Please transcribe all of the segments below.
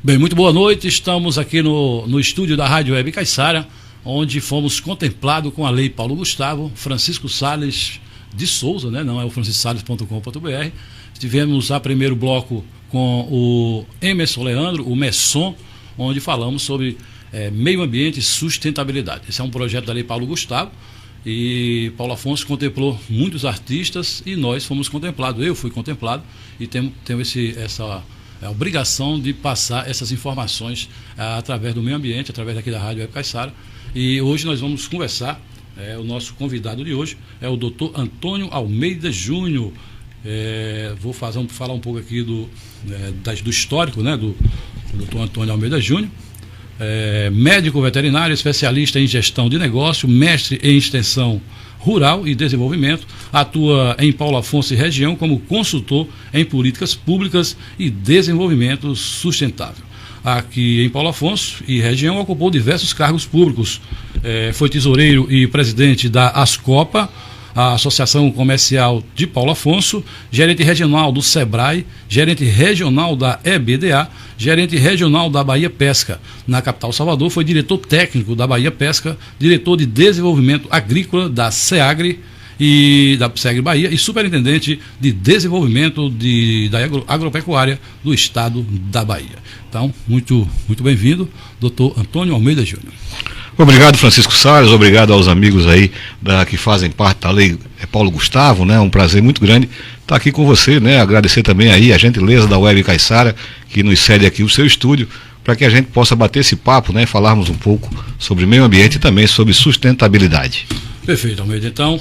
Bem, muito boa noite. Estamos aqui no estúdio da Rádio Web Caiçara, onde fomos contemplados com a Lei Paulo Gustavo, Francisco Salles de Souza, né? Não é o franciscosales.com.br. Tivemos a primeiro bloco com o Emerson Leandro, o Messon, onde falamos sobre meio ambiente e sustentabilidade. Esse é um projeto da Lei Paulo Gustavo e Paulo Afonso contemplou muitos artistas e nós fomos contemplados. Eu fui contemplado e tenho essa obrigação de passar essas informações através do meio ambiente, através daqui da Rádio Web Caiçara. E hoje nós vamos conversar, o nosso convidado de hoje é o Dr. Antônio Almeida Júnior. Vou falar um pouco aqui do histórico, né, do Dr. Antônio Almeida Júnior. Médico veterinário, especialista em gestão de negócio, mestre em extensão rural e desenvolvimento, atua em Paulo Afonso e região como consultor em políticas públicas e desenvolvimento sustentável. Aqui em Paulo Afonso e região ocupou diversos cargos públicos, foi tesoureiro e presidente da Ascopa, a Associação Comercial de Paulo Afonso, gerente regional do SEBRAE, gerente regional da EBDA, gerente regional da Bahia Pesca. Na capital Salvador, foi diretor técnico da Bahia Pesca, diretor de desenvolvimento agrícola da SEAGRE e da SEAGRE Bahia e superintendente de desenvolvimento da agropecuária do estado da Bahia. Então, muito bem-vindo, doutor Antônio Almeida Júnior. Obrigado, Francisco Salles, obrigado aos amigos aí que fazem parte da Lei Paulo Gustavo, né? Um prazer muito grande estar aqui com você, né? Agradecer também aí a gentileza da Web Caiçara, que nos cede aqui o seu estúdio, para que a gente possa bater esse papo, né? Falarmos um pouco sobre meio ambiente e também sobre sustentabilidade. Perfeito, Almeida. Então,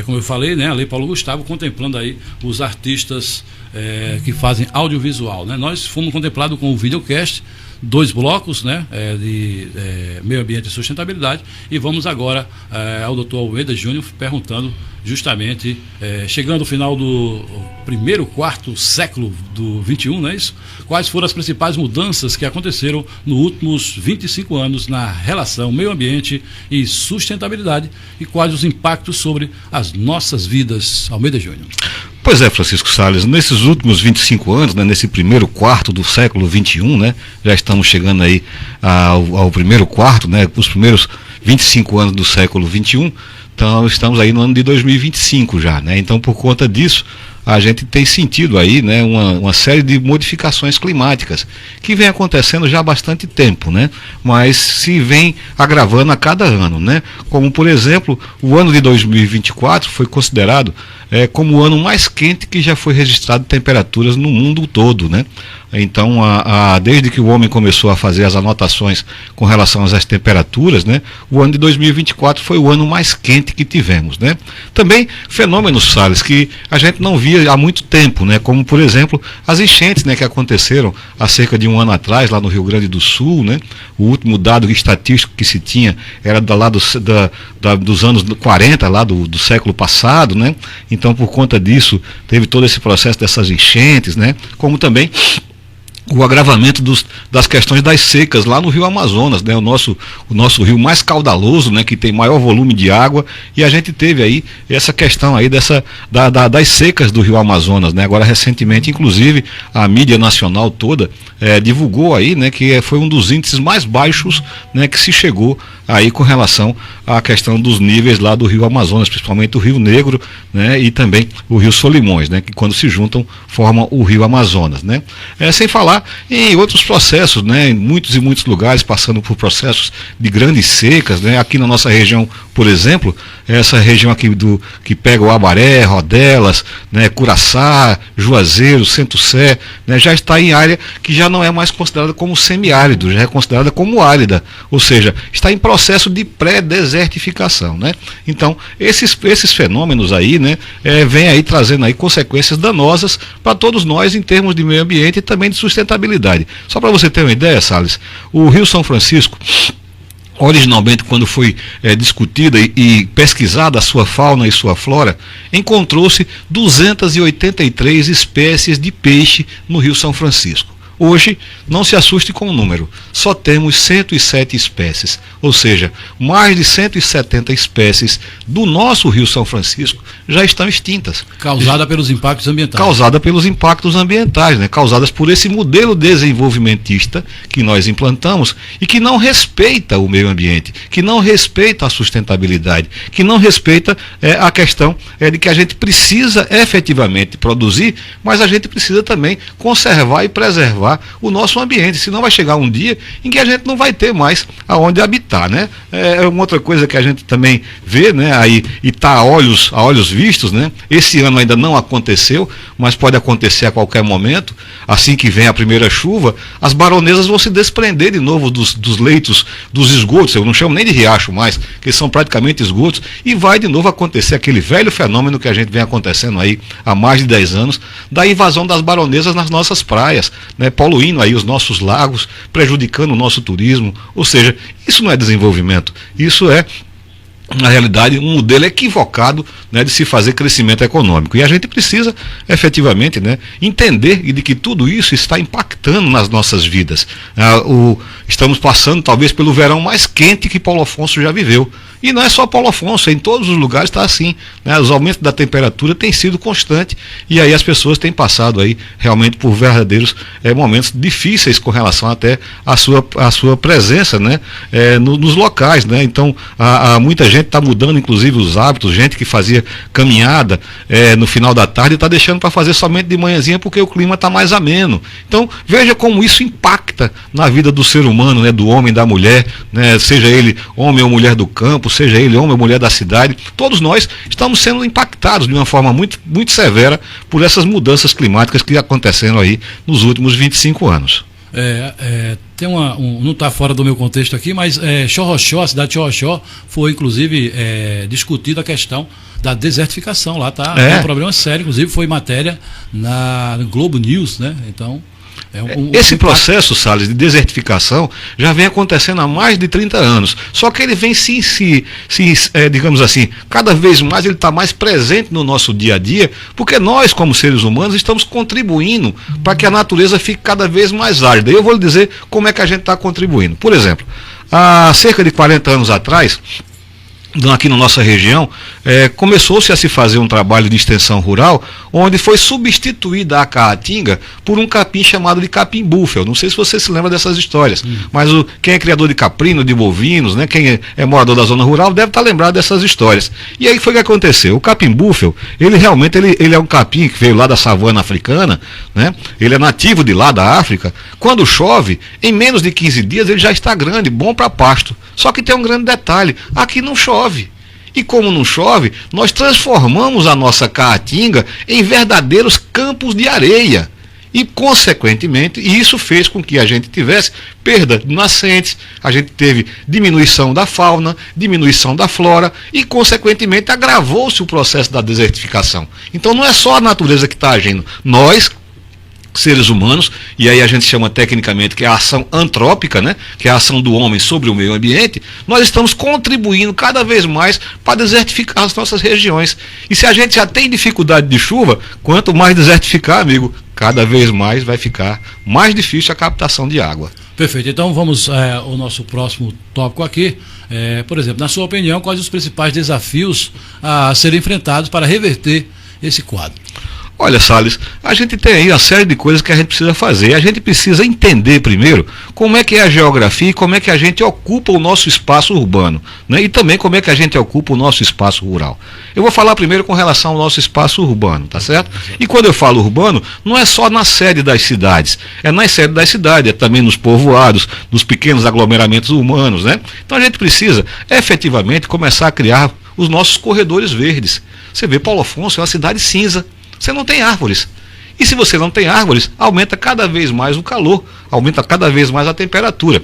como eu falei, né? A Lei Paulo Gustavo contemplando aí os artistas que fazem audiovisual, né? Nós fomos contemplados com o videocast, 2 blocos, né, de meio ambiente e sustentabilidade, e vamos agora ao doutor Almeida Júnior perguntando justamente, chegando ao final do primeiro quarto século do 21, não é isso? Quais foram as principais mudanças que aconteceram nos últimos 25 anos na relação meio ambiente e sustentabilidade e quais os impactos sobre as nossas vidas? Almeida Júnior. Pois é, Francisco Salles, nesses últimos 25 anos, né, nesse primeiro quarto do século XXI, né, já estamos chegando aí ao primeiro quarto, né, os primeiros 25 anos do século XXI, então estamos aí no ano de 2025 já, né, então por conta disso a gente tem sentido aí, né, uma série de modificações climáticas que vem acontecendo já há bastante tempo, né, mas se vem agravando a cada ano, né, como por exemplo o ano de 2024 foi considerado como o ano mais quente que já foi registrado temperaturas no mundo todo, né? Então, desde que o homem começou a fazer as anotações com relação às temperaturas, né, o ano de 2024 foi o ano mais quente que tivemos, né? Também fenômenos, Salles, que a gente não via há muito tempo, né, como por exemplo as enchentes, né, que aconteceram há cerca de um ano atrás lá no Rio Grande do Sul, né? O último dado estatístico que se tinha era dos anos 40 lá do século passado, né? Então, por conta disso, teve todo esse processo dessas enchentes, né? Como também o agravamento das questões das secas lá no Rio Amazonas, né? O nosso rio mais caudaloso, né? Que tem maior volume de água, e a gente teve aí essa questão aí das secas do Rio Amazonas, né? Agora recentemente, inclusive, a mídia nacional toda divulgou aí, né? Que foi um dos índices mais baixos, né? Que se chegou aí com relação à questão dos níveis lá do Rio Amazonas, principalmente o Rio Negro, né? E também o Rio Solimões, né? Que quando se juntam formam o Rio Amazonas, né? Sem falar em outros processos, né, em muitos e muitos lugares passando por processos de grandes secas, né, aqui na nossa região, por exemplo, essa região aqui que pega o Abaré, Rodelas, né, Curaçá, Juazeiro, Centro-Sé, né, já está em área que já não é mais considerada como semiárido, já é considerada como árida, ou seja, está em processo de pré-desertificação, né? Então, esses fenômenos aí, né, vêm aí trazendo aí consequências danosas para todos nós em termos de meio ambiente e também de sustentabilidade. Só para você ter uma ideia, Salles, o Rio São Francisco, originalmente, quando foi discutida e pesquisada a sua fauna e sua flora, encontrou-se 283 espécies de peixe no Rio São Francisco. Hoje, não se assuste com o número, só temos 107 espécies, ou seja, mais de 170 espécies do nosso Rio São Francisco já estão extintas. Causada pelos impactos ambientais. Causada pelos impactos ambientais, né? Causadas por esse modelo desenvolvimentista que nós implantamos e que não respeita o meio ambiente, que não respeita a sustentabilidade, que não respeita a questão de que a gente precisa efetivamente produzir, mas a gente precisa também conservar e preservar o nosso ambiente, senão vai chegar um dia em que a gente não vai ter mais aonde habitar, né? É uma outra coisa que a gente também vê, né? Aí, e está a olhos vistos, né? Esse ano ainda não aconteceu, mas pode acontecer a qualquer momento. Assim que vem a primeira chuva, as baronesas vão se desprender de novo dos leitos, dos esgotos, eu não chamo nem de riacho mais, que são praticamente esgotos, e vai de novo acontecer aquele velho fenômeno que a gente vem acontecendo aí há mais de 10 anos, da invasão das baronesas nas nossas praias, né? Poluindo aí os nossos lagos, prejudicando o nosso turismo. Ou seja, isso não é desenvolvimento, isso é, na realidade, um modelo equivocado, né, de se fazer crescimento econômico. E a gente precisa, efetivamente, né, entender de que tudo isso está impactando nas nossas vidas. Estamos passando, talvez, pelo verão mais quente que Paulo Afonso já viveu. E não é só Paulo Afonso, em todos os lugares está assim, né? Os aumentos da temperatura têm sido constantes e aí as pessoas têm passado aí realmente por verdadeiros momentos difíceis com relação até à sua presença, né? Nos locais, né? Então, muita gente está mudando, inclusive, os hábitos, gente que fazia caminhada no final da tarde está deixando para fazer somente de manhãzinha porque o clima está mais ameno. Então, veja como isso impacta na vida do ser humano, né? Do homem, da mulher, né? Seja ele homem ou mulher do campo, seja ele homem ou mulher da cidade, todos nós estamos sendo impactados de uma forma muito, muito severa por essas mudanças climáticas que aconteceram aí nos últimos 25 anos. Tem não está fora do meu contexto aqui, mas Xorroxó, a cidade de Xorroxó, foi inclusive discutida a questão da desertificação. Lá está um problema sério, inclusive foi matéria na Globo News, né? Então, esse processo, Salles, de desertificação já vem acontecendo há mais de 30 anos. Só que ele vem digamos assim, cada vez mais ele está mais presente no nosso dia a dia, porque nós, como seres humanos, estamos contribuindo para que a natureza fique cada vez mais árida. E eu vou lhe dizer como é que a gente está contribuindo. Por exemplo, há cerca de 40 anos atrás, aqui na nossa região, começou-se a se fazer um trabalho de extensão rural, onde foi substituída a caatinga por um capim chamado de capim búfalo. Não sei se você se lembra dessas histórias, mas quem é criador de caprino, de bovinos, né, quem é morador da zona rural, deve estar lembrado dessas histórias. E aí foi o que aconteceu. O capim búfalo, ele realmente ele é um capim que veio lá da savana africana, né? Ele é nativo de lá da África. Quando chove, em menos de 15 dias ele já está grande, bom para pasto. Só que tem um grande detalhe, aqui não chove. E como não chove, nós transformamos a nossa caatinga em verdadeiros campos de areia. E, consequentemente, isso fez com que a gente tivesse perda de nascentes, a gente teve diminuição da fauna, diminuição da flora e, consequentemente, agravou-se o processo da desertificação. Então, não é só a natureza que está agindo. Nós, seres humanos, e aí a gente chama tecnicamente que é a ação antrópica, né? Que é a ação do homem sobre o meio ambiente, nós estamos contribuindo cada vez mais para desertificar as nossas regiões. E se a gente já tem dificuldade de chuva, quanto mais desertificar, amigo, cada vez mais vai ficar mais difícil a captação de água. Perfeito, então vamos ao nosso próximo tópico aqui. Por exemplo, na sua opinião, quais os principais desafios a serem enfrentados para reverter esse quadro? Olha, Salles, a gente tem aí uma série de coisas que a gente precisa fazer. A gente precisa entender primeiro como é que é a geografia e como é que a gente ocupa o nosso espaço urbano, né? E também como é que a gente ocupa o nosso espaço rural. Eu vou falar primeiro com relação ao nosso espaço urbano, tá certo? E quando eu falo urbano, não é só na sede das cidades, é na sede das cidades, é também nos povoados, nos pequenos aglomeramentos humanos, né? Então a gente precisa efetivamente começar a criar os nossos corredores verdes. Você vê, Paulo Afonso é uma cidade cinza. Você não tem árvores. E se você não tem árvores, aumenta cada vez mais o calor, aumenta cada vez mais a temperatura.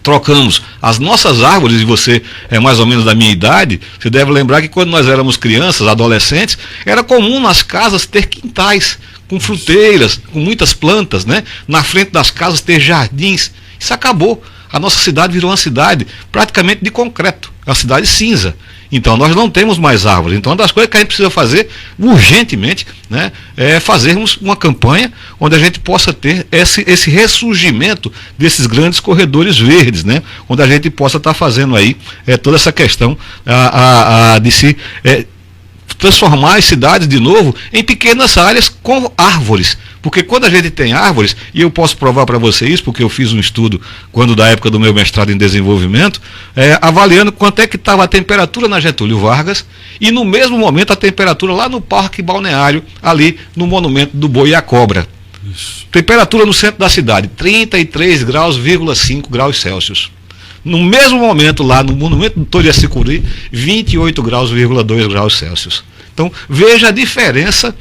Trocamos as nossas árvores, e você é mais ou menos da minha idade, você deve lembrar que quando nós éramos crianças, adolescentes, era comum nas casas ter quintais, com fruteiras, com muitas plantas, né? Na frente das casas ter jardins. Isso acabou. A nossa cidade virou uma cidade praticamente de concreto, é uma cidade cinza. Então nós não temos mais árvores. Então uma das coisas que a gente precisa fazer urgentemente, né, é fazermos uma campanha onde a gente possa ter esse ressurgimento desses grandes corredores verdes, né, onde a gente possa estar fazendo aí toda essa questão de se transformar as cidades de novo em pequenas áreas com árvores. Porque quando a gente tem árvores, e eu posso provar para você isso, porque eu fiz um estudo quando da época do meu mestrado em desenvolvimento, avaliando quanto é que estava a temperatura na Getúlio Vargas, e no mesmo momento a temperatura lá no Parque Balneário, ali no Monumento do Boi e a Cobra. Isso. Temperatura no centro da cidade, 33,5 graus Celsius. No mesmo momento lá no Monumento do Toriacicuri, 28,2 graus Celsius. Então veja a diferença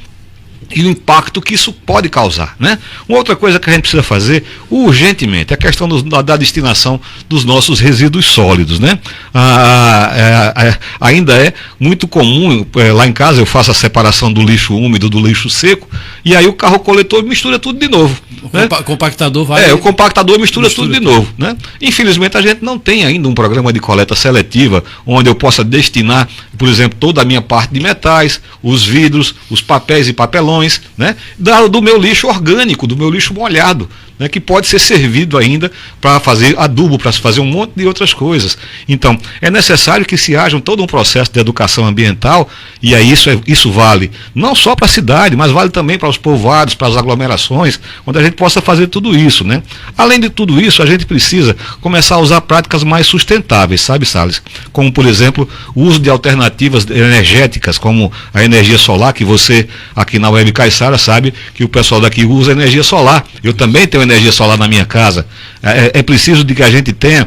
e o impacto que isso pode causar, né? Uma outra coisa que a gente precisa fazer urgentemente é a questão da destinação dos nossos resíduos sólidos, né? Ainda é muito comum, lá em casa eu faço a separação do lixo úmido do lixo seco, e aí o carro coletor mistura tudo de novo. O compactador vai... o compactador mistura tudo de novo, né? Infelizmente a gente não tem ainda um programa de coleta seletiva onde eu possa destinar, por exemplo, toda a minha parte de metais, os vidros, os papéis e papelões, né, do meu lixo orgânico, do meu lixo molhado, né, que pode ser servido ainda para fazer adubo, para fazer um monte de outras coisas. Então, é necessário que se haja todo um processo de educação ambiental, e aí isso vale não só para a cidade, mas vale também para os povoados, para as aglomerações, onde a gente possa fazer tudo isso, né? Além de tudo isso, a gente precisa começar a usar práticas mais sustentáveis, sabe, Salles? Como, por exemplo, o uso de alternativas energéticas, como a energia solar, que você, aqui na Web Caiçara, sabe que o pessoal daqui usa energia solar. Eu também tenho energia solar na minha casa. É preciso de que a gente tenha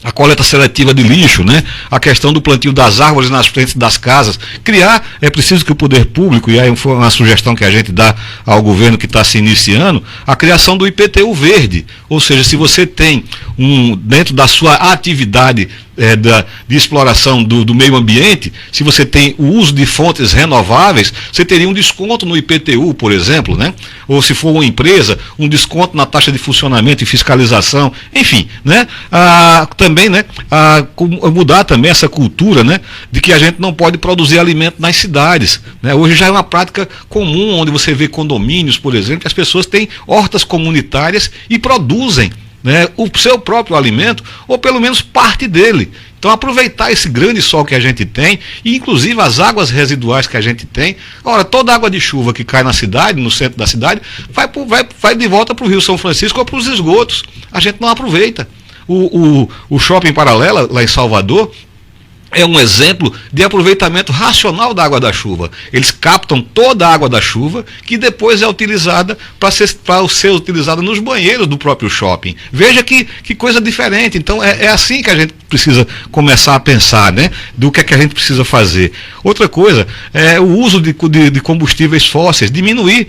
a coleta seletiva de lixo, né? A questão do plantio das árvores nas frentes das casas. É preciso que o poder público, e aí foi uma sugestão que a gente dá ao governo que está se iniciando, a criação do IPTU verde. Ou seja, se você tem dentro da sua atividade de exploração do meio ambiente, se você tem o uso de fontes renováveis, você teria um desconto no IPTU, por exemplo, né? Ou se for uma empresa, um desconto na taxa de funcionamento e fiscalização, enfim, né? Também, né? Mudar também essa cultura, né? De que a gente não pode produzir alimento nas cidades, né? Hoje já é uma prática comum, onde você vê condomínios, por exemplo, que as pessoas têm hortas comunitárias e produzem, né, o seu próprio alimento, ou pelo menos parte dele. Então aproveitar esse grande sol que a gente tem, e inclusive as águas residuais que a gente tem. Ora, toda água de chuva que cai na cidade, no centro da cidade, vai de volta para o Rio São Francisco ou para os esgotos. A gente não aproveita. O Shopping Paralela, lá em Salvador, é um exemplo de aproveitamento racional da água da chuva. Eles captam toda a água da chuva, que depois é utilizada para ser utilizada nos banheiros do próprio shopping. Veja que coisa diferente. Então é assim que a gente precisa começar a pensar, né? Do que é que a gente precisa fazer. Outra coisa é o uso de combustíveis fósseis, diminuir.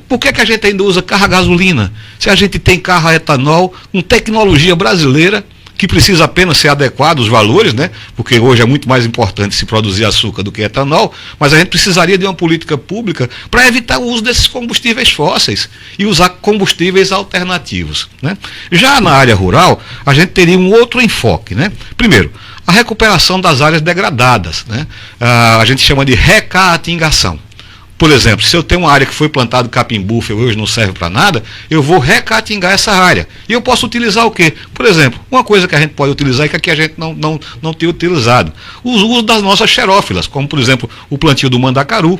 Por que a gente ainda usa carro a gasolina? Se a gente tem carro a etanol, com tecnologia brasileira, que precisa apenas ser adequado os valores, né? Porque hoje é muito mais importante se produzir açúcar do que etanol, mas a gente precisaria de uma política pública para evitar o uso desses combustíveis fósseis e usar combustíveis alternativos, né? Já na área rural, a gente teria um outro enfoque, né? Primeiro, a recuperação das áreas degradadas, né? A gente chama de recaatingação. Por exemplo, se eu tenho uma área que foi plantado capim-búfalo e hoje não serve para nada, eu vou recatingar essa área. E eu posso utilizar o quê? Por exemplo, uma coisa que a gente pode utilizar e que aqui a gente não tem utilizado. O uso das nossas xerófilas, como por exemplo o plantio do mandacaru,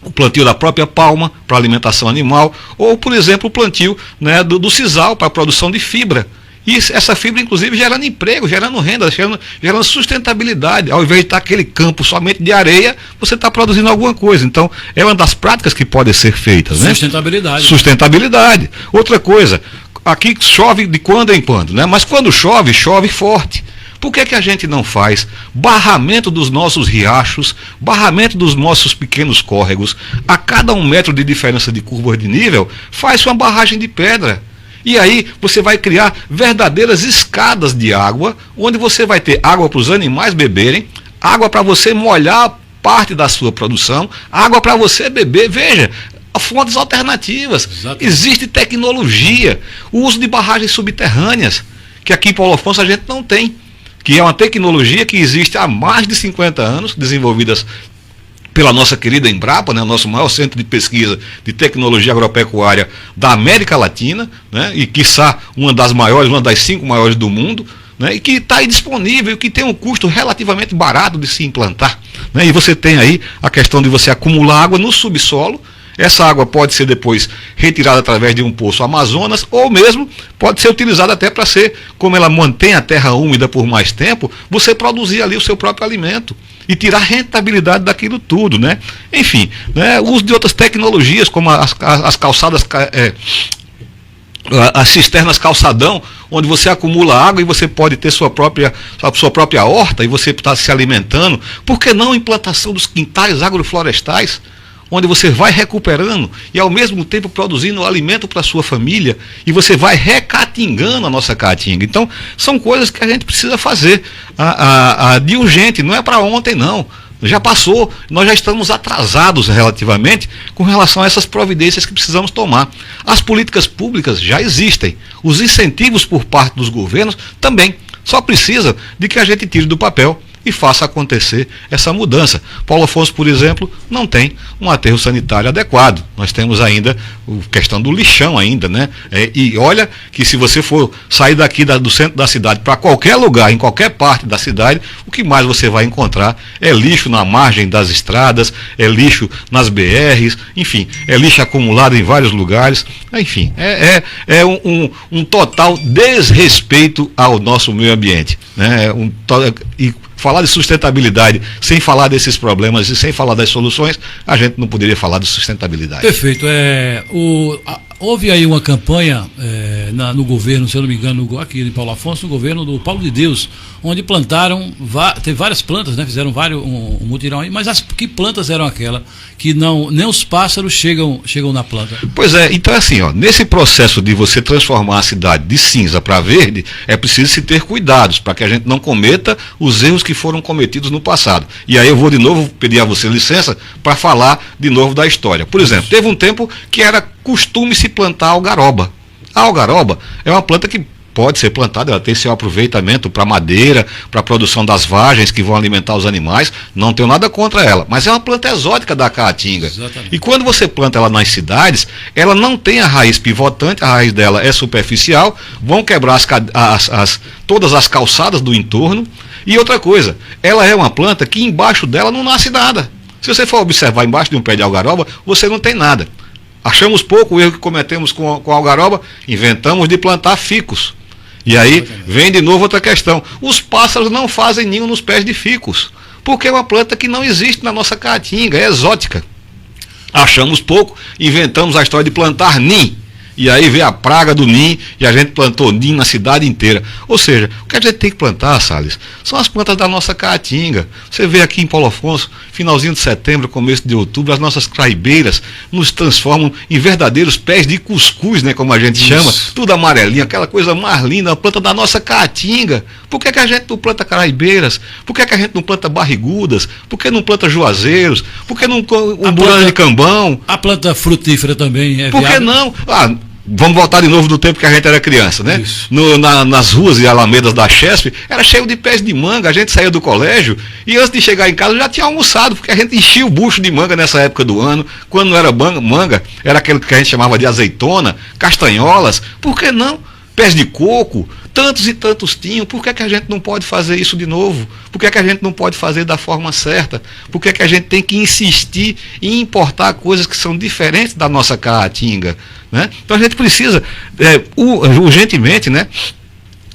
o plantio da própria palma para alimentação animal, ou por exemplo o plantio, né, do sisal para a produção de fibra. E essa fibra, inclusive, gerando emprego, gerando renda, gerando sustentabilidade. Ao invés de estar aquele campo somente de areia, você está produzindo alguma coisa. Então, é uma das práticas que podem ser feitas, né? Sustentabilidade. Sustentabilidade. Outra coisa, aqui chove de quando em quando, né? Mas quando chove, chove forte. Por que a gente não faz barramento dos nossos riachos, barramento dos nossos pequenos córregos? A cada 1 metro de diferença de curva de nível, faz uma barragem de pedra. E aí você vai criar verdadeiras escadas de água, onde você vai ter água para os animais beberem, água para você molhar parte da sua produção, água para você beber. Veja, fontes alternativas. Exatamente. Existe tecnologia, o uso de barragens subterrâneas, que aqui em Paulo Afonso a gente não tem, que é uma tecnologia que existe há mais de 50 anos, desenvolvidas pela nossa querida Embrapa, né, nosso maior centro de pesquisa de tecnologia agropecuária da América Latina, né, e quiçá uma das maiores, uma das 5 maiores do mundo, né, e que está aí disponível, e que tem um custo relativamente barato de se implantar. Né, e você tem aí a questão de você acumular água no subsolo. Essa água pode ser depois retirada através de um poço Amazonas, ou mesmo pode ser utilizada até para ser, como ela mantém a terra úmida por mais tempo, você produzir ali o seu próprio alimento e tirar rentabilidade daquilo tudo, né? Enfim, né, o uso de outras tecnologias, como as calçadas, as cisternas calçadão, onde você acumula água e você pode ter sua própria horta e você está se alimentando. Por que não a implantação dos quintais agroflorestais, onde você vai recuperando e ao mesmo tempo produzindo alimento para a sua família, e você vai recatingando a nossa caatinga? Então, são coisas que a gente precisa fazer de urgente, não é para ontem não. Já passou, nós já estamos atrasados relativamente com relação a essas providências que precisamos tomar. As políticas públicas já existem, os incentivos por parte dos governos também, só precisa de que a gente tire do papel e faça acontecer essa mudança. Paulo Afonso, por exemplo, não tem um aterro sanitário adequado. Nós temos ainda a questão do lixão ainda, né? E olha que se você for sair daqui do centro da cidade para qualquer lugar, em qualquer parte da cidade, o que mais você vai encontrar é lixo na margem das estradas, é lixo nas BRs, enfim, é lixo acumulado em vários lugares. Enfim, um total desrespeito ao nosso meio ambiente, né? E falar de sustentabilidade sem falar desses problemas e sem falar das soluções, a gente não poderia falar de sustentabilidade. Perfeito. Houve aí uma campanha no governo, se eu não me engano, aqui em Paulo Afonso, no governo do Paulo de Deus, onde plantaram, teve várias plantas, né? Fizeram um mutirão aí, mas que plantas eram aquelas que nem os pássaros chegam na planta? Pois é, então assim, nesse processo de você transformar a cidade de cinza para verde, é preciso se ter cuidados para que a gente não cometa os erros que foram cometidos no passado. E aí eu vou de novo pedir a você licença para falar de novo da história. Por exemplo, teve um tempo que era costume se plantar algaroba. A algaroba é uma planta que pode ser plantada, ela tem seu aproveitamento para madeira, para a produção das vagens que vão alimentar os animais, não tenho nada contra ela, mas é uma planta exótica da caatinga. Exatamente. E quando você planta ela nas cidades, ela não tem a raiz pivotante, a raiz dela é superficial, vão quebrar todas as calçadas do entorno. E outra coisa, ela é uma planta que embaixo dela não nasce nada. Se você for observar embaixo de um pé de algaroba, você não tem nada. Achamos pouco o erro que cometemos com a algaroba, inventamos de plantar ficus. E aí vem de novo outra questão. Os pássaros não fazem ninho nos pés de ficus, porque é uma planta que não existe na nossa caatinga, é exótica. Achamos pouco, inventamos a história de plantar nim. E aí veio a praga do nim e a gente plantou nim na cidade inteira. Ou seja, o que a gente tem que plantar, Salles, são as plantas da nossa caatinga. Você vê aqui em Paulo Afonso, finalzinho de setembro, começo de outubro, as nossas craibeiras nos transformam em verdadeiros pés de cuscuz, né, como a gente chama, tudo amarelinho, aquela coisa mais linda, a planta da nossa caatinga. Por que a gente não planta caraibeiras? Por que a gente não planta barrigudas? Por que não planta juazeiros? Por que não umburana de cambão? A planta frutífera também é viável? Por que não? Vamos voltar de novo do tempo que a gente era criança, né? Nas ruas e alamedas da Chesp, era cheio de pés de manga, a gente saía do colégio e antes de chegar em casa já tinha almoçado, porque a gente enchia o bucho de manga nessa época do ano. Quando não era manga, era aquele que a gente chamava de azeitona, castanholas. Por que não? Pés de coco, tantos e tantos tinham. Por que a gente não pode fazer isso de novo? Por que a gente não pode fazer da forma certa? Por que a gente tem que insistir em importar coisas que são diferentes da nossa caatinga? Né? Então a gente precisa, urgentemente, né,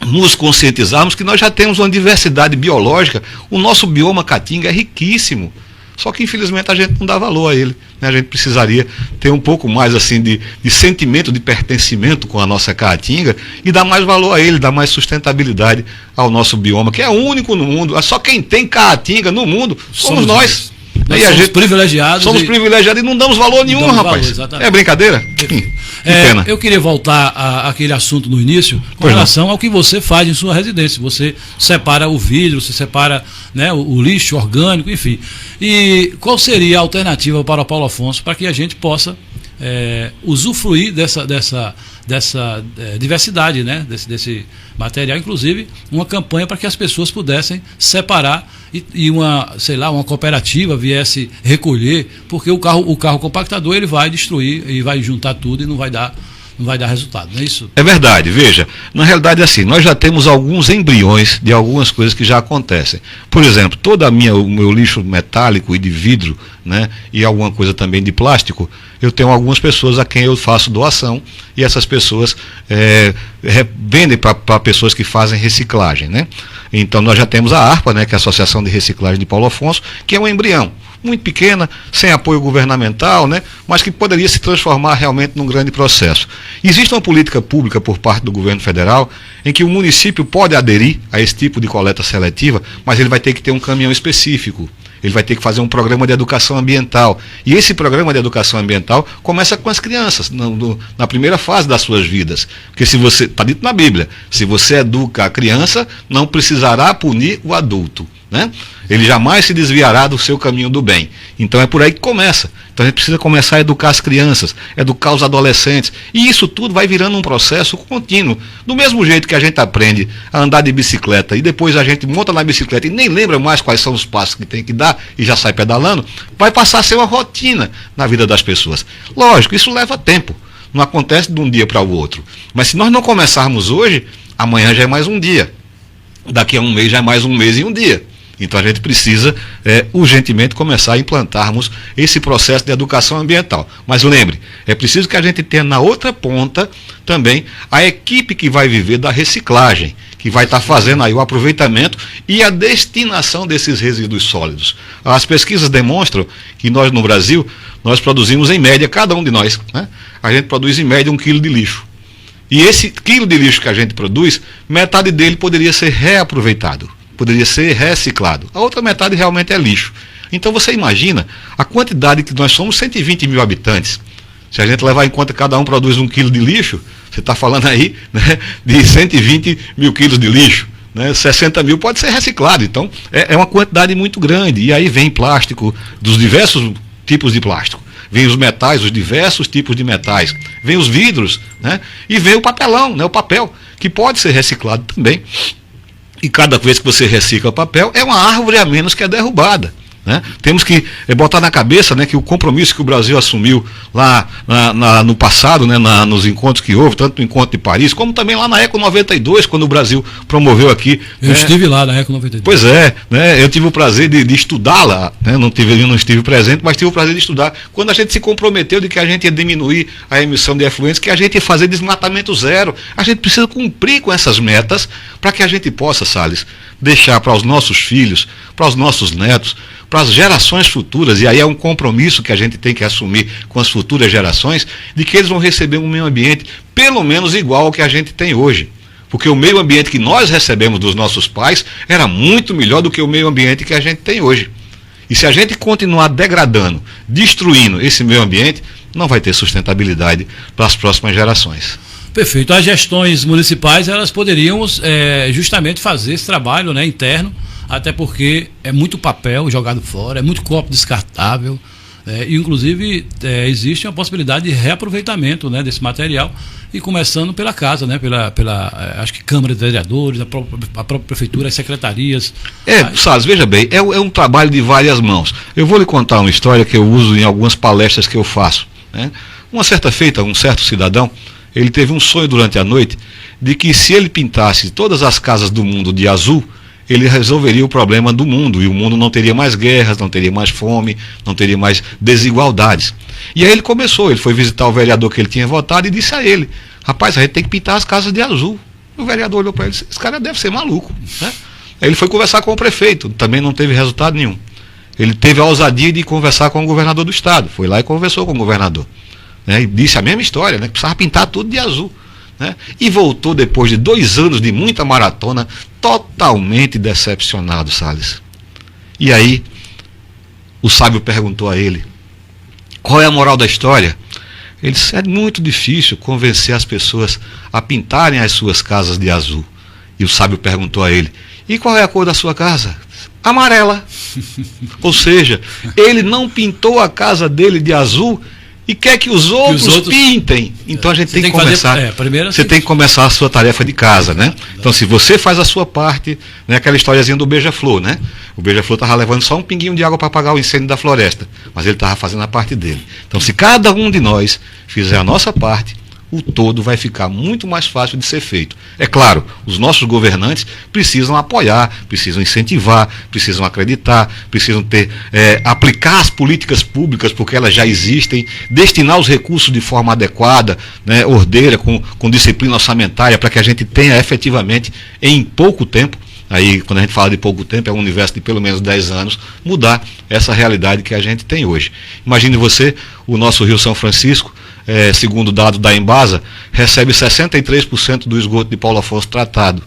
nos conscientizarmos que nós já temos uma diversidade biológica. O nosso bioma caatinga é riquíssimo. Só que infelizmente a gente não dá valor a ele, né? A gente precisaria ter um pouco mais assim de sentimento de pertencimento com a nossa caatinga e dar mais valor a ele, dar mais sustentabilidade ao nosso bioma, que é único no mundo. Só quem tem caatinga no mundo somos nós. Nós somos privilegiados. Somos privilegiados e não damos valor nenhum, rapaz. Valor, é brincadeira? Que pena. Eu queria voltar àquele assunto no início, com relação ao que você faz em sua residência. Você separa o vidro, você separa, né, o lixo orgânico, enfim. E qual seria a alternativa para o Paulo Afonso para que a gente possa usufruir dessa diversidade, né? Desse material, inclusive uma campanha para que as pessoas pudessem separar e uma cooperativa viesse recolher, porque o carro compactador ele vai destruir e vai juntar tudo e não vai dar resultado, não é isso? É verdade, veja, na realidade é assim, nós já temos alguns embriões de algumas coisas que já acontecem. Por exemplo, o meu lixo metálico e de vidro, né, e alguma coisa também de plástico, eu tenho algumas pessoas a quem eu faço doação e essas pessoas vendem para pessoas que fazem reciclagem, né? Então nós já temos a ARPA, né, que é a Associação de Reciclagem de Paulo Afonso, que é um embrião muito pequena, sem apoio governamental, né, mas que poderia se transformar realmente num grande processo. Existe uma política pública por parte do governo federal em que o município pode aderir a esse tipo de coleta seletiva, mas ele vai ter que ter um caminhão específico. Ele vai ter que fazer um programa de educação ambiental. E esse programa de educação ambiental começa com as crianças, na primeira fase das suas vidas. Porque está dito na Bíblia, se você educa a criança, não precisará punir o adulto, né? Ele jamais se desviará do seu caminho do bem. Então é por aí que começa. Então a gente precisa começar a educar as crianças, educar os adolescentes. E isso tudo vai virando um processo contínuo. Do mesmo jeito que a gente aprende a andar de bicicleta e depois a gente monta na bicicleta e nem lembra mais quais são os passos que tem que dar e já sai pedalando, vai passar a ser uma rotina na vida das pessoas. Lógico, isso leva tempo. Não acontece de um dia para o outro. Mas se nós não começarmos hoje, amanhã já é mais um dia. Daqui a um mês já é mais um mês e um dia. Então a gente precisa urgentemente começar a implantarmos esse processo de educação ambiental. Mas lembre, é preciso que a gente tenha na outra ponta também a equipe que vai viver da reciclagem, que vai estar fazendo aí o aproveitamento e a destinação desses resíduos sólidos. As pesquisas demonstram que nós no Brasil, nós produzimos em média, cada um de nós, né, a gente produz em média 1 quilo de lixo. E esse quilo de lixo que a gente produz, metade dele poderia ser reaproveitado. Poderia ser reciclado. A outra metade realmente é lixo. Então você imagina a quantidade que nós somos, 120 mil habitantes. Se a gente levar em conta que cada um produz 1 quilo de lixo, você está falando aí, né, de 120 mil quilos de lixo. Né, 60 mil pode ser reciclado. Então é uma quantidade muito grande. E aí vem plástico, dos diversos tipos de plástico. Vem os metais, os diversos tipos de metais. Vem os vidros, né, e vem o papelão, né, o papel, que pode ser reciclado também. E cada vez que você recicla papel, é uma árvore a menos que é derrubada. Né? Temos que botar na cabeça, né, que o compromisso que o Brasil assumiu lá no passado, né, nos encontros que houve, tanto no encontro de Paris, como também lá na Eco 92, quando o Brasil promoveu aqui. Eu estive lá na Eco 92. Pois é, né, eu tive o prazer de estudar lá, né, não estive presente, mas tive o prazer de estudar, quando a gente se comprometeu de que a gente ia diminuir a emissão de efluentes, que a gente ia fazer desmatamento zero. A gente precisa cumprir com essas metas para que a gente possa, Salles, deixar para os nossos filhos, para os nossos netos, para as gerações futuras, e aí é um compromisso que a gente tem que assumir com as futuras gerações, de que eles vão receber um meio ambiente pelo menos igual ao que a gente tem hoje. Porque o meio ambiente que nós recebemos dos nossos pais era muito melhor do que o meio ambiente que a gente tem hoje. E se a gente continuar degradando, destruindo esse meio ambiente, não vai ter sustentabilidade para as próximas gerações. Perfeito. As gestões municipais, elas poderiam justamente fazer esse trabalho, né, interno, até porque é muito papel jogado fora, é muito copo descartável, e inclusive existe uma possibilidade de reaproveitamento, né, desse material, e começando pela casa, né, acho que Câmara de Vereadores, a própria Prefeitura, as secretarias. Salles, veja bem, é um trabalho de várias mãos. Eu vou lhe contar uma história que eu uso em algumas palestras que eu faço. Né? Uma certa feita, um certo cidadão, ele teve um sonho durante a noite de que se ele pintasse todas as casas do mundo de azul, ele resolveria o problema do mundo, e o mundo não teria mais guerras, não teria mais fome, não teria mais desigualdades. E aí ele foi visitar o vereador que ele tinha votado e disse a ele: rapaz, a gente tem que pintar as casas de azul. O vereador olhou para ele e disse: esse cara deve ser maluco. Né? Aí ele foi conversar com o prefeito, também não teve resultado nenhum. Ele teve a ousadia de conversar com o governador do estado, foi lá e conversou com o governador. Né? E disse a mesma história, né? Que precisava pintar tudo de azul. Né? E voltou depois de 2 anos de muita maratona, totalmente decepcionado, Salles. E aí, o sábio perguntou a ele: qual é a moral da história? Ele disse: é muito difícil convencer as pessoas a pintarem as suas casas de azul. E o sábio perguntou a ele: e qual é a cor da sua casa? Amarela. Ou seja, ele não pintou a casa dele de azul e quer que os outros pintem. Então a gente tem que começar. Você tem que começar a sua tarefa de casa, né? Então, se você faz a sua parte, né, aquela historiazinha do beija-flor, né? O beija-flor estava levando só um pinguinho de água para apagar o incêndio da floresta, mas ele estava fazendo a parte dele. Então, se cada um de nós fizer a nossa parte, o todo vai ficar muito mais fácil de ser feito. É claro, os nossos governantes precisam apoiar, precisam incentivar, precisam acreditar, precisam aplicar as políticas públicas, porque elas já existem, destinar os recursos de forma adequada, né, ordeira, com disciplina orçamentária, para que a gente tenha efetivamente, em pouco tempo, aí quando a gente fala de pouco tempo, é um universo de pelo menos 10 anos, mudar essa realidade que a gente tem hoje. Imagine você, o nosso Rio São Francisco, segundo dados da Embasa, recebe 63% do esgoto de Paulo Afonso tratado.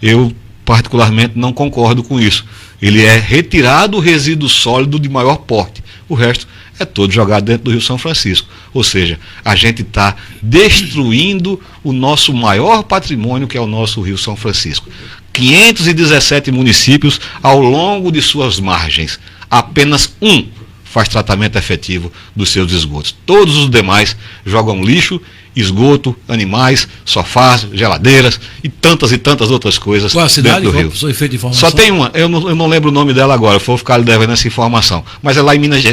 Eu, particularmente, não concordo com isso. Ele é retirado o resíduo sólido de maior porte. O resto é todo jogado dentro do Rio São Francisco. Ou seja, a gente está destruindo o nosso maior patrimônio, que é o nosso Rio São Francisco. 517 municípios ao longo de suas margens. Apenas um faz tratamento efetivo dos seus esgotos. Todos os demais jogam lixo, esgoto, animais, sofás, geladeiras e tantas outras coisas. Qual a cidade dentro do Rio. Só tem uma, eu não lembro o nome dela agora, eu vou ficar devendo essa informação, mas é lá em Minas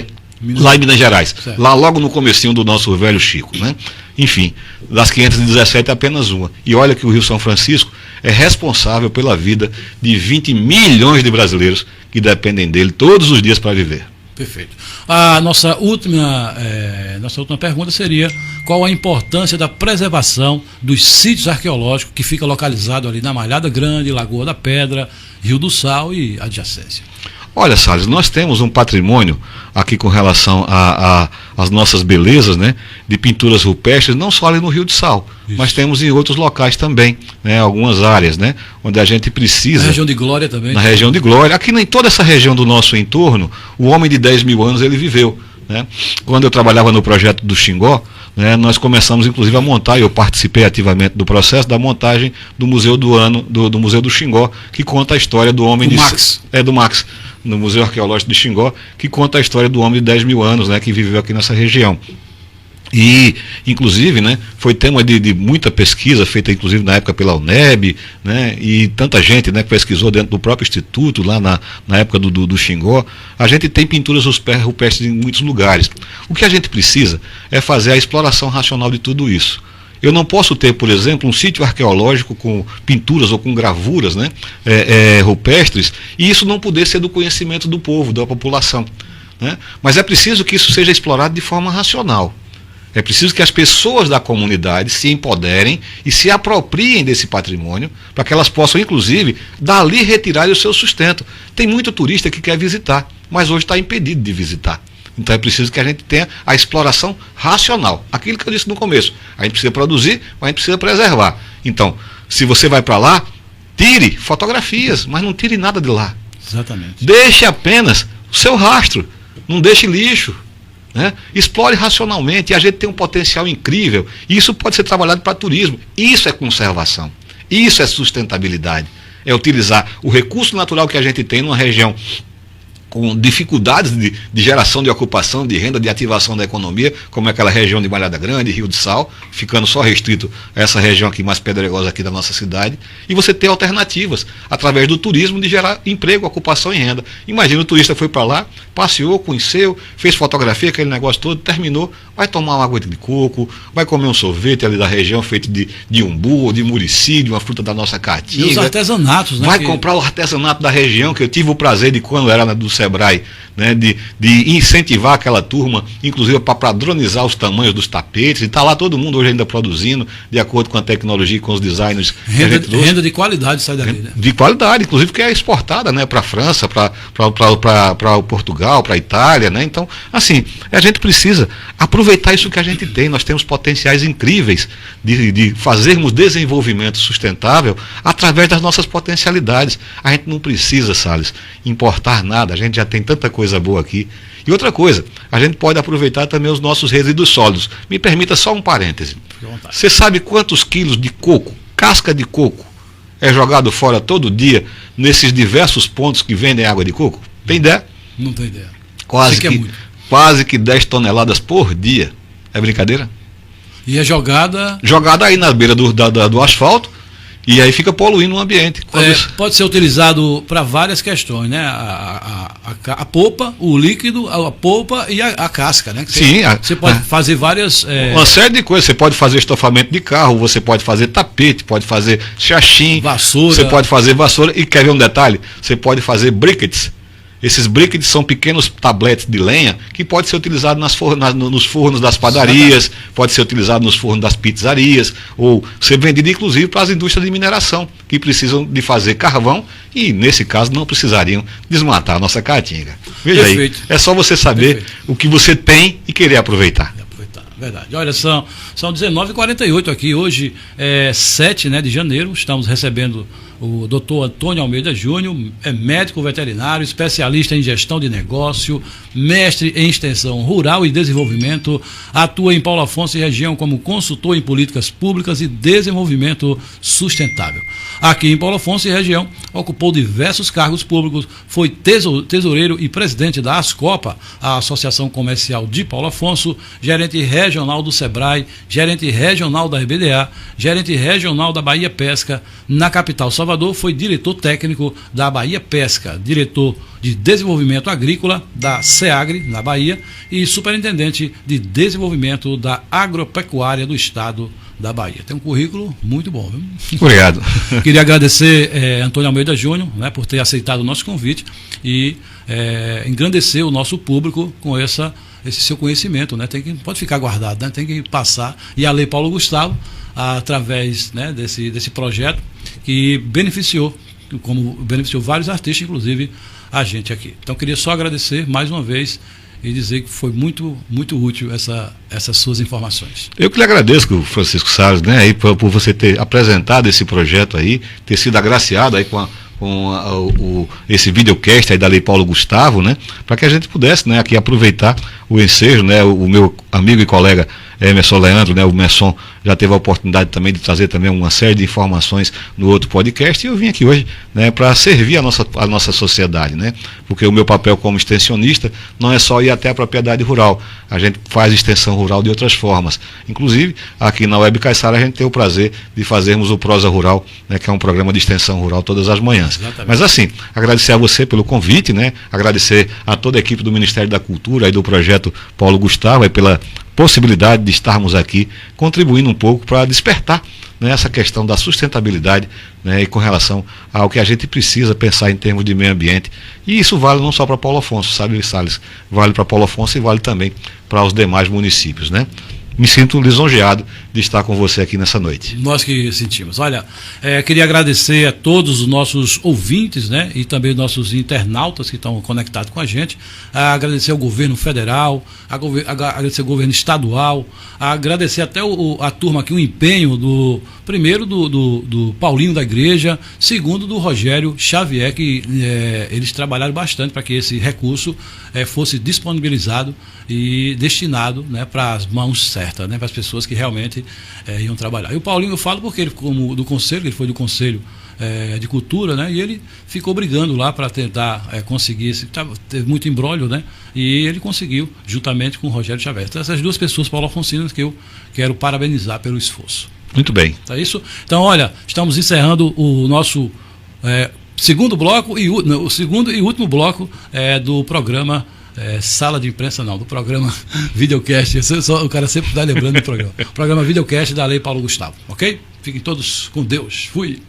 Gerais, certo. Lá logo no comecinho do nosso velho Chico, né? Enfim, das 517 apenas uma. E olha que o Rio São Francisco é responsável pela vida de 20 milhões de brasileiros que dependem dele todos os dias para viver. Perfeito. A nossa última pergunta seria: qual a importância da preservação dos sítios arqueológicos que fica localizado ali na Malhada Grande, Lagoa da Pedra, Rio do Sal e adjacência? Olha, Salles, nós temos um patrimônio aqui com relação às nossas belezas, né, de pinturas rupestres, não só ali no Rio do Sal, isso, mas temos em outros locais também, né, algumas áreas, né, onde a gente precisa... Na região de Glória também. Na região de Glória. Aqui em toda essa região do nosso entorno, o homem de 10 mil anos ele viveu. Né? Quando eu trabalhava no projeto do Xingó, né, nós começamos inclusive a montar, e eu participei ativamente do processo da montagem do Museu do Museu do Xingó, que conta a história do homem do Max, no Museu Arqueológico de Xingó, que conta a história do homem de 10 mil anos, né, que viveu aqui nessa região. E, inclusive, né, foi tema de muita pesquisa, feita inclusive na época pela UNEB, né, e tanta gente, né, que pesquisou dentro do próprio instituto, lá na época do Xingó. A gente tem pinturas rupestres em muitos lugares. O que a gente precisa é fazer a exploração racional de tudo isso. Eu não posso ter, por exemplo, um sítio arqueológico com pinturas ou com gravuras, né, rupestres, e isso não poder ser do conhecimento do povo, da população. Né? Mas é preciso que isso seja explorado de forma racional. É preciso que as pessoas da comunidade se empoderem e se apropriem desse patrimônio, para que elas possam, inclusive, dali retirar o seu sustento. Tem muito turista que quer visitar, mas hoje está impedido de visitar. Então é preciso que a gente tenha a exploração racional. Aquilo que eu disse no começo. A gente precisa produzir, mas a gente precisa preservar. Então, se você vai para lá, tire fotografias, mas não tire nada de lá. Exatamente. Deixe apenas o seu rastro. Não deixe lixo. Né? Explore racionalmente, e a gente tem um potencial incrível, e isso pode ser trabalhado para turismo. Isso é conservação, isso é sustentabilidade, é utilizar o recurso natural que a gente tem numa região com dificuldades de geração de ocupação, de renda, de ativação da economia, como é aquela região de Malhada Grande, Rio do Sal, ficando só restrito a essa região aqui mais pedregosa aqui da nossa cidade, e você ter alternativas, através do turismo, de gerar emprego, ocupação e renda. Imagina, o turista foi para lá, passeou, conheceu, fez fotografia, aquele negócio todo, terminou, vai tomar uma água de coco, vai comer um sorvete ali da região, feito de umbu, de murici, de uma fruta da nossa caatinga. E os artesanatos, né? Vai comprar o artesanato da região, que eu tive o prazer de, quando era do Sebrae, né, de incentivar aquela turma, inclusive para padronizar os tamanhos dos tapetes, e está lá todo mundo hoje ainda produzindo, de acordo com a tecnologia e com os designers. Renda de qualidade sai dali, né? De qualidade, inclusive, que é exportada, né, para a França, para o Portugal, para a Itália, né? Então, assim, a gente precisa aproveitar isso que a gente tem. Nós temos potenciais incríveis de fazermos desenvolvimento sustentável através das nossas potencialidades. A gente não precisa, Salles, importar nada, a gente já tem tanta coisa boa aqui. E outra coisa, a gente pode aproveitar também os nossos resíduos sólidos. Me permita só um parêntese. Você sabe quantos quilos de coco, casca de coco, é jogado fora todo dia nesses diversos pontos que vendem água de coco? Tem ideia? Não tenho ideia. Quase que 10 toneladas por dia É brincadeira? E é jogada aí na beira do asfalto, e aí fica poluindo o ambiente. Pode ser utilizado para várias questões, né? A polpa, o líquido, a polpa e a casca, né? Sim. Você pode fazer várias... Uma série de coisas. Você pode fazer estofamento de carro, você pode fazer tapete, pode fazer xaxim, vassoura. Você pode fazer vassoura. E quer ver um detalhe? Você pode fazer briquettes. Esses briquettes são pequenos tabletes de lenha que pode ser utilizado nos fornos das padarias, pode ser utilizado nos fornos das pizzarias, ou ser vendido inclusive para as indústrias de mineração, que precisam de fazer carvão e, nesse caso, não precisariam desmatar a nossa caatinga. Veja Perfeito. Aí, é só você saber Perfeito. O que você tem e querer aproveitar. Verdade. Olha, são 19h48 aqui. Hoje é 7, né, de janeiro. Estamos recebendo o Dr. Antônio Almeida Júnior, é médico veterinário, especialista em gestão de negócio, mestre em extensão rural e desenvolvimento, atua em Paulo Afonso e região como consultor em políticas públicas e desenvolvimento sustentável. Aqui em Paulo Afonso e região, ocupou diversos cargos públicos, foi tesoureiro e presidente da Ascopa, a Associação Comercial de Paulo Afonso, gerente regional do SEBRAE, gerente regional da RBDA, gerente regional da Bahia Pesca. Na capital Salvador, foi diretor técnico da Bahia Pesca, diretor de desenvolvimento agrícola da SEAGRE, na Bahia, e superintendente de desenvolvimento da agropecuária do estado da Bahia. Tem um currículo muito bom, viu? Obrigado. Queria agradecer Antônio Almeida Júnior, né, por ter aceitado o nosso convite e engrandecer o nosso público com esse seu conhecimento, né? Pode ficar guardado, né? Tem que passar. E a Lei Paulo Gustavo, através, né, desse projeto, que beneficiou vários artistas, inclusive a gente aqui. Então, queria só agradecer mais uma vez e dizer que foi muito, muito útil essas suas informações. Eu que lhe agradeço, Francisco Salles, né, aí, por você ter apresentado esse projeto aí, ter sido agraciado aí com esse videocast aí da Lei Paulo Gustavo, né, para que a gente pudesse, né, aqui aproveitar o ensejo, né, o meu amigo e colega Emerson Leandro, né, o Messon já teve a oportunidade também de trazer também uma série de informações no outro podcast, e eu vim aqui hoje, né, para servir a nossa sociedade, né, porque o meu papel como extensionista não é só ir até a propriedade rural, a gente faz extensão rural de outras formas, inclusive aqui na Web Caiçara a gente tem o prazer de fazermos o Prosa Rural, né, que é um programa de extensão rural todas as manhãs. Exatamente. Mas assim, agradecer a você pelo convite, né, agradecer a toda a equipe do Ministério da Cultura e do projeto Paulo Gustavo pela possibilidade de estarmos aqui contribuindo um pouco para despertar, né, essa questão da sustentabilidade, né, e com relação ao que a gente precisa pensar em termos de meio ambiente. E isso vale não só para Paulo Afonso, sabe, Salles? Vale para Paulo Afonso e vale também para os demais municípios, né? Me sinto lisonjeado de estar com você aqui nessa noite. Nós que sentimos. Olha, queria agradecer a todos os nossos ouvintes, né, e também os nossos internautas que estão conectados com a gente, agradecer ao governo federal, agradecer ao governo estadual, agradecer até a turma aqui, o empenho primeiro do Paulinho da Igreja, segundo do Rogério Xavier, que eles trabalharam bastante para que esse recurso fosse disponibilizado e destinado, né, para as mãos certas, né, para as pessoas que realmente iam trabalhar. E o Paulinho eu falo porque ele ele foi do Conselho de Cultura, né, e ele ficou brigando lá para tentar conseguir, teve muito imbróglio, né, e ele conseguiu, juntamente com o Rogério Xavier. Então, essas duas pessoas paulo-afonsinas que eu quero parabenizar pelo esforço. Muito bem. É isso? Então, olha, estamos encerrando o nosso segundo bloco, o segundo e último bloco do programa Sala de Imprensa, não, do programa Videocast. O cara sempre está lembrando do programa. Programa Videocast da Lei Paulo Gustavo, ok? Fiquem todos com Deus. Fui.